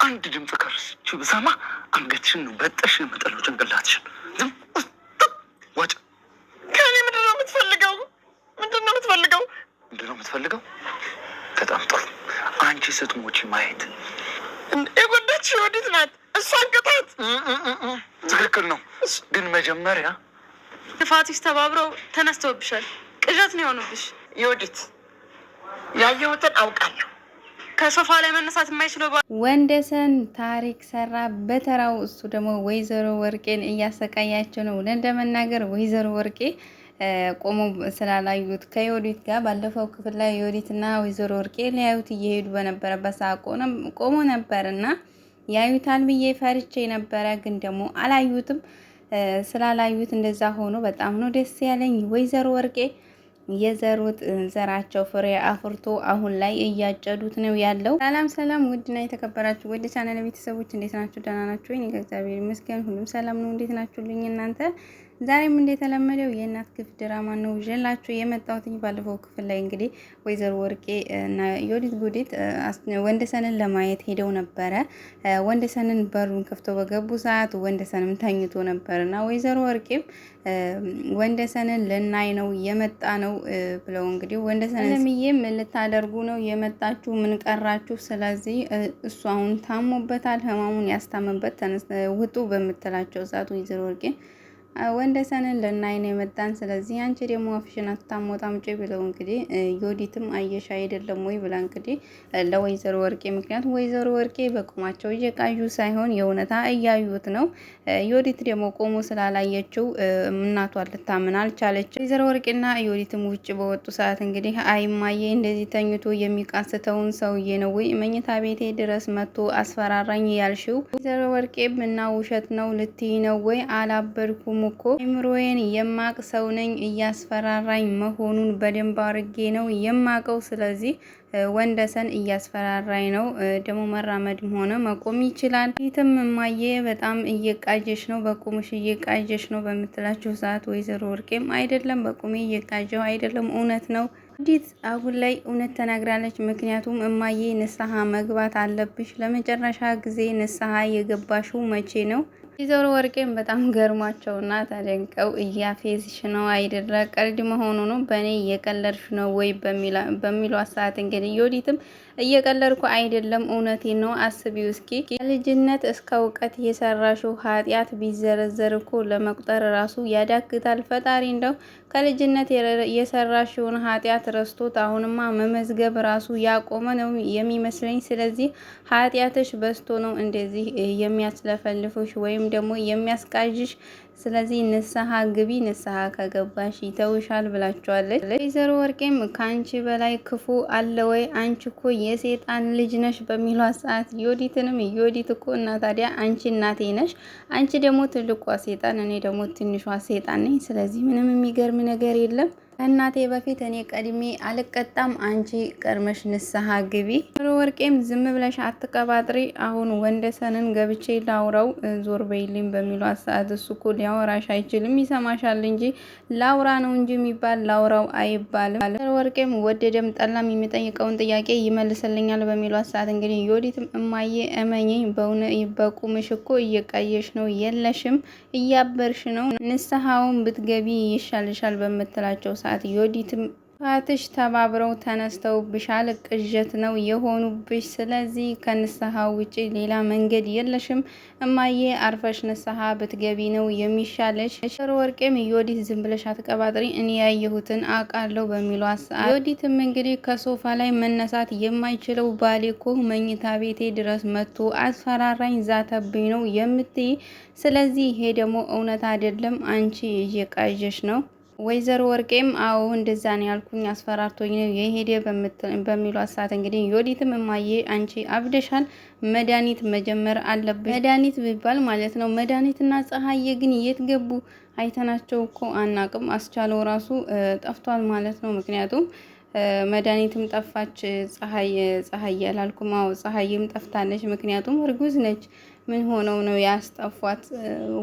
አንድ ድምፅ ከርስ ብሰማ አንገትሽን ነው በጥሽ የምጠለው ጭንቅላትሽን። ዝም ዋጭ። ከኔ ምንድነው የምትፈልገው? ምንድነው የምትፈልገው? በጣም ጥሩ። አንቺ ስትሞቺ ማየት። የጎዳች ወዲት ናት። እሷን ቅጣት። ትክክል ነው፣ ግን መጀመሪያ ጥፋትሽ ተባብረው ተነስተውብሻል። ቅዠት ነው የሆኑብሽ። የወዲት ያየሁትን አውቃለሁ። ከሶፋ ላይ መነሳት የማይችለው ወንደሰን ታሪክ ሰራ በተራው። እሱ ደግሞ ወይዘሮ ወርቄን እያሰቃያቸው ነው። ለመናገር ወይዘሮ ወርቄ ቆሞ ስላላዩት ከዮዲት ጋር ባለፈው ክፍል ላይ ዮዲትና ወይዘሮ ወርቄ ሊያዩት እየሄዱ በነበረበት ሰዓት ቆሞ ነበርና ያዩታል ብዬ ፈርቼ ነበረ። ግን ደግሞ አላዩትም። ስላላዩት እንደዛ ሆኖ በጣም ነው ደስ ያለኝ። ወይዘሮ ወርቄ የዘሩት ዘራቸው ፍሬ አፍርቶ አሁን ላይ እያጨዱት ነው ያለው። ሰላም ውድና የተከበራችሁ ወደ ቻናል ቤተሰቦች እንዴት ናችሁ? ደህና ናችሁ ወይ? እግዚአብሔር ይመስገን ሁሉም ሰላም ነው። እንዴት ናችሁልኝ እናንተ? ዛሬም እንደተለመደው የእናት ክፍል ድራማ ነው ይዤላችሁ የመጣሁት። ባለፈው ክፍል ላይ እንግዲህ ወይዘሮ ወርቄ እና ዮዲት ጉዲት ወንደሰንን ለማየት ሄደው ነበረ። ወንደሰንን በሩን ከፍቶ በገቡ ሰዓት ወንደሰንም ተኝቶ ነበርና ወይዘሮ ወርቄም ወንደሰንን ልናይ ነው የመጣ ነው ብለው እንግዲህ ወንደሰንን ለምዬም ልታደርጉ ነው የመጣችሁ? ምን ቀራችሁ? ስለዚህ እሱ አሁን ታሞበታል፣ ህማሙን ያስታመበት ውጡ በምትላቸው ሰዓት ወይዘሮ ወርቄ ወንደሰንን ልናይ ነው የመጣን፣ ስለዚህ አንቺ ደግሞ አፍሽን አታሞጣምጪ ብለው እንግዲህ ዮዲትም አየሽ አይደለም ወይ ብላ እንግዲህ ለወይዘሮ ወርቄ፣ ምክንያቱም ወይዘሮ ወርቄ በቁማቸው እየቃዩ ሳይሆን የእውነታ እያዩት ነው። ዮዲት ደግሞ ቆሞ ስላላየችው እናቷን ልታምን አልቻለች። ወይዘሮ ወርቄና ዮዲትም ውጭ በወጡ ሰዓት እንግዲህ አይማዬ እንደዚህ ተኝቶ የሚቃስተውን ሰውዬ ነው ወይ መኝታ ቤቴ ድረስ መጥቶ አስፈራራኝ ያልሽው? ወይዘሮ ወርቄም እና ውሸት ነው ልትይ ነው ወይ? አላበድኩም እኮ አይምሮዬን የማቅ ሰው ነኝ። እያስፈራራኝ መሆኑን በደንብ አርጌ ነው የማቀው። ስለዚህ ወንደሰን እያስፈራራኝ ነው። ደግሞ መራመድም ሆነ መቆም ይችላል። ይትም እማዬ በጣም እየቃጀሽ ነው፣ በቁምሽ እየቃጀሽ ነው በምትላችሁ ሰዓት ወይዘሮ ወርቄም አይደለም በቁሜ እየቃጀው አይደለም፣ እውነት ነው። ዮዲት አሁን ላይ እውነት ተናግራለች። ምክንያቱም እማዬ ንስሐ መግባት አለብሽ። ለመጨረሻ ጊዜ ንስሐ የገባሽው መቼ ነው? ወይዘሮ ወርቄም በጣም ገርሟቸውና ተደንቀው እያፌዝሽ ነው አይደለ? ቀልድ መሆኑ ነው? በእኔ እየቀለድሽ ነው ወይ በሚሏት ሰዓት እንግዲህ ዮዲትም እየቀለድኩ አይደለም እውነቴን ነው። አስቢው እስኪ ከልጅነት እስከ እውቀት የሰራሽው ኃጢአት ቢዘረዘር እኮ ለመቁጠር ራሱ ያዳግታል። ፈጣሪ እንደው ከልጅነት የሰራሽውን ኃጢአት ረስቶት አሁንማ መመዝገብ ራሱ ያቆመ ነው የሚመስለኝ። ስለዚህ ኃጢአትሽ በዝቶ ነው እንደዚህ የሚያስለፈልፍሽ ወይም ደግሞ የሚያስቃዥሽ። ስለዚህ ንስሐ ግቢ፣ ንስሐ ከገባሽ ይተውሻል ብላችኋለች። ወይዘሮ ወርቄም ከአንቺ በላይ ክፉ አለ ወይ? አንቺ እኮ የሴጣን ልጅ ነሽ በሚሏት ሰዓት ዮዲትንም ዮዲት እኮ እና ታዲያ አንቺ እናቴ ነሽ፣ አንቺ ደግሞ ትልቋ ሴጣን፣ እኔ ደግሞ ትንሿ ሴጣን ነኝ። ስለዚህ ምንም የሚገርም ነገር የለም። ከእናቴ በፊት እኔ ቀድሜ አልቀጣም፣ አንቺ ቀድመሽ ንስሐ ግቢ። ወይዘሮ ወርቄም ዝም ብለሽ አትቀባጥሪ፣ አሁን ወንደሰንን ገብቼ ላውራው ዞር በይልኝ በሚሏት ሰዓት እሱ እኮ ሊያወራሽ አይችልም፣ ይሰማሻል እንጂ ላውራ ነው እንጂ የሚባል ላውራው አይባልም። ወይዘሮ ወርቄም ወደደም ጠላም የሚጠይቀውን ጥያቄ ይመልስልኛል በሚሏት ሰዓት እንግዲህ ዮዲትም እማዬ እመኚኝ፣ በቁምሽ እኮ እየቃየሽ ነው፣ የለሽም፣ እያበርሽ ነው፣ ንስሐውን ብትገቢ ይሻልሻል በምትላቸው ሰዓት ዮዲትም ፋትሽ ተባብረው ተነስተው ብሻል ቅዠት ነው የሆኑብሽ። ስለዚህ ከንስሐ ውጪ ሌላ መንገድ የለሽም እማዬ፣ አርፈሽ ንስሐ ብትገቢ ነው የሚሻለሽ። ወይዘሮ ወርቄም ዮዲት ዝም ብለሽ አትቀባጥሪ፣ እኔ ያየሁትን አውቃለሁ በሚሏት ሰዓት ዮዲትም እንግዲህ ከሶፋ ላይ መነሳት የማይችለው ባሌ እኮ መኝታ ቤቴ ድረስ መጥቶ አስፈራራኝ፣ ዛተብኝ ነው የምትይ። ስለዚህ ይሄ ደግሞ እውነት አይደለም፣ አንቺ እየቃዠሽ ነው። ወይዘሮ ወርቄም አዎ እንደዛ ነው ያልኩኝ፣ አስፈራርቶኝ ነው የሄደ በሚሏት ሰዓት እንግዲህ ዮዲትም እማዬ አንቺ አብደሻል፣ መድኃኒት መጀመር አለብሽ። መድኃኒት ቢባል ማለት ነው። መድኃኒትና ፀሐዬ ግን የት ገቡ? አይተናቸው እኮ አናቅም። አስቻለው ራሱ ጠፍቷል ማለት ነው። ምክንያቱም መድኃኒትም ጠፋች፣ ፀሐይ ያላልኩም። አዎ ፀሐይም ጠፍታለች፣ ምክንያቱም እርጉዝ ነች። ምን ሆነው ነው ያስጠፏት?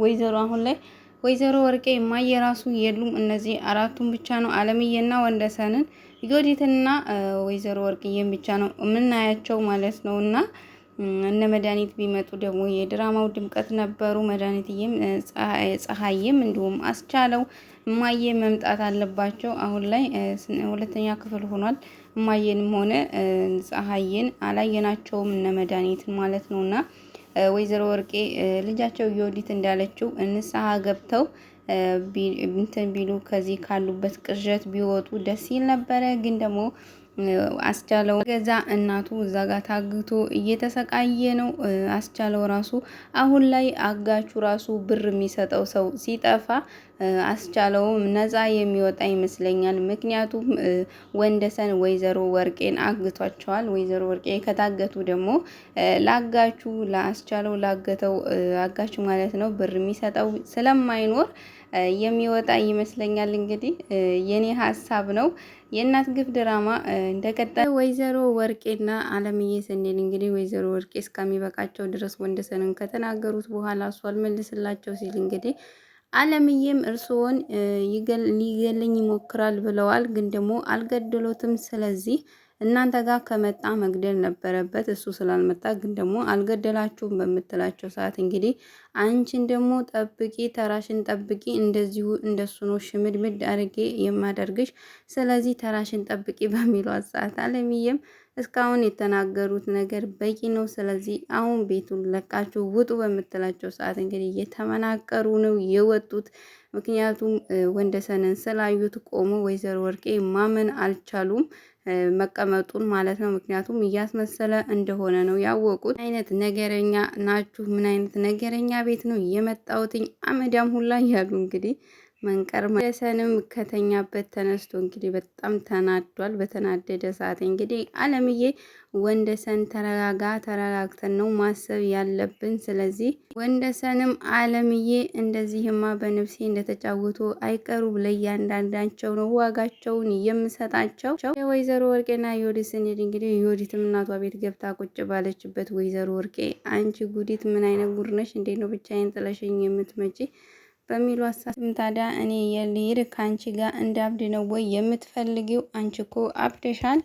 ወይዘሮ አሁን ላይ ወይዘሮ ወርቄ እማዬ ራሱ የሉም። እነዚህ አራቱን ብቻ ነው፣ አለምዬና ወንደሰንን ዮዲትና ወይዘሮ ወርቅዬን ብቻ ነው የምናያቸው ማለት ነው። እና እነ መድኃኒት ቢመጡ ደግሞ የድራማው ድምቀት ነበሩ። መድኃኒትዬም ፀሐይም እንዲሁም አስቻለው እማዬ መምጣት አለባቸው። አሁን ላይ 2ኛ ክፍል ሆኗል። እማዬንም ሆነ ፀሐይን አላየናቸውም እነ መድኃኒትን ማለት ነውና ወይዘሮ ወርቄ ልጃቸው ዮዲት እንዳለችው ንስሐ ገብተው እንትን ቢሉ ከዚህ ካሉበት ቅዠት ቢወጡ ደስ ይል ነበረ። ግን ደግሞ አስቻለው ገዛ እናቱ እዛ ጋር ታግቶ እየተሰቃየ ነው። አስቻለው ራሱ አሁን ላይ አጋቹ ራሱ ብር የሚሰጠው ሰው ሲጠፋ አስቻለውም ነፃ የሚወጣ ይመስለኛል። ምክንያቱም ወንደሰን ወይዘሮ ወርቄን አግቷቸዋል። ወይዘሮ ወርቄ ከታገቱ ደግሞ ላጋቹ ለአስቻለው ላገተው አጋቹ ማለት ነው ብር የሚሰጠው ስለማይኖር የሚወጣ ይመስለኛል። እንግዲህ የኔ ሀሳብ ነው። የእናት ግፍ ድራማ እንደቀጠለ ወይዘሮ ወርቄና አለምዬ ስንል እንግዲህ ወይዘሮ ወርቄ እስከሚበቃቸው ድረስ ወንደሰንን ከተናገሩት በኋላ እሱ አልመልስላቸው ሲል እንግዲህ አለምዬም እርስዎን ሊገለኝ ይሞክራል ብለዋል፣ ግን ደግሞ አልገደሎትም። ስለዚህ እናንተ ጋር ከመጣ መግደል ነበረበት። እሱ ስላልመጣ ግን ደግሞ አልገደላችሁም በምትላቸው ሰዓት እንግዲህ አንቺን ደግሞ ጠብቂ፣ ተራሽን ጠብቂ፣ እንደዚሁ እንደሱ ነው ሽምድምድ አድርጌ የማደርግሽ፣ ስለዚህ ተራሽን ጠብቂ በሚሏት ሰዓት አለምዬም እስካሁን የተናገሩት ነገር በቂ ነው፣ ስለዚህ አሁን ቤቱን ለቃችሁ ውጡ በምትላቸው ሰዓት እንግዲህ እየተመናቀሩ ነው የወጡት። ምክንያቱም ወንደሰንን ስላዩት ቆሞ ወይዘሮ ወርቄ ማመን አልቻሉም መቀመጡን ማለት ነው። ምክንያቱም እያስመሰለ እንደሆነ ነው ያወቁት። አይነት ነገረኛ ናችሁ፣ ምን አይነት ነገረኛ ቤት ነው የመጣሁትኝ አመዳም ሁላ እያሉ እንግዲህ መንቀር ወንደሰንም ከተኛበት ተነስቶ እንግዲህ በጣም ተናዷል። በተናደደ ሰዓት እንግዲህ አለምዬ ወንደሰን ተረጋጋ፣ ተረጋግተን ነው ማሰብ ያለብን። ስለዚህ ወንደሰንም አለምዬ እንደዚህማ በነፍሴ እንደተጫወቱ አይቀሩ፣ ለእያንዳንዳቸው ነው ዋጋቸውን የምሰጣቸው። የወይዘሮ ወርቄና ዮዲት ስንሄድ እንግዲህ ዮዲትም እናቷ ቤት ገብታ ቁጭ ባለችበት ወይዘሮ ወርቄ አንቺ ጉዲት ምን አይነት ጉድ ነሽ? እንዴት ነው ብቻዬን ጥለሽኝ የምትመጪ በሚሉ ሀሳብም ታዲያ እኔ የልሂድ ከአንቺ ጋር እንዳብድ ነው ወይ የምትፈልጊው? አንቺ እኮ አብደሻል።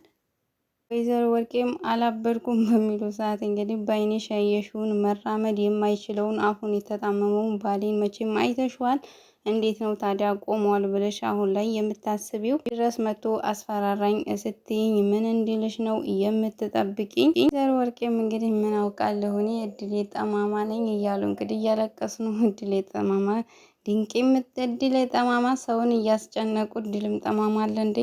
ወይዘሮ ወርቄም አላበድኩም በሚሉ ሰዓት እንግዲህ በአይንሽ ያየሽውን መራመድ የማይችለውን አሁን የተጣመመውን ባሌን መቼም አይተሽዋል። እንዴት ነው ታዲያ ቆሟል ብለሽ አሁን ላይ የምታስቢው? ድረስ መጥቶ አስፈራራኝ ስትይኝ ምን እንዲልሽ ነው የምትጠብቂኝ? ወይዘሮ ወርቄም እንግዲህ ምን አውቃለሁ እኔ እድሌ ጠማማ ነኝ እያሉ እንግዲህ እያለቀሱ ነው። እድሌ ጠማማ ድንቄ እድሌ ጠማማ ሰውን እያስጨነቁ ድልም ጠማማ አለ እንዴ?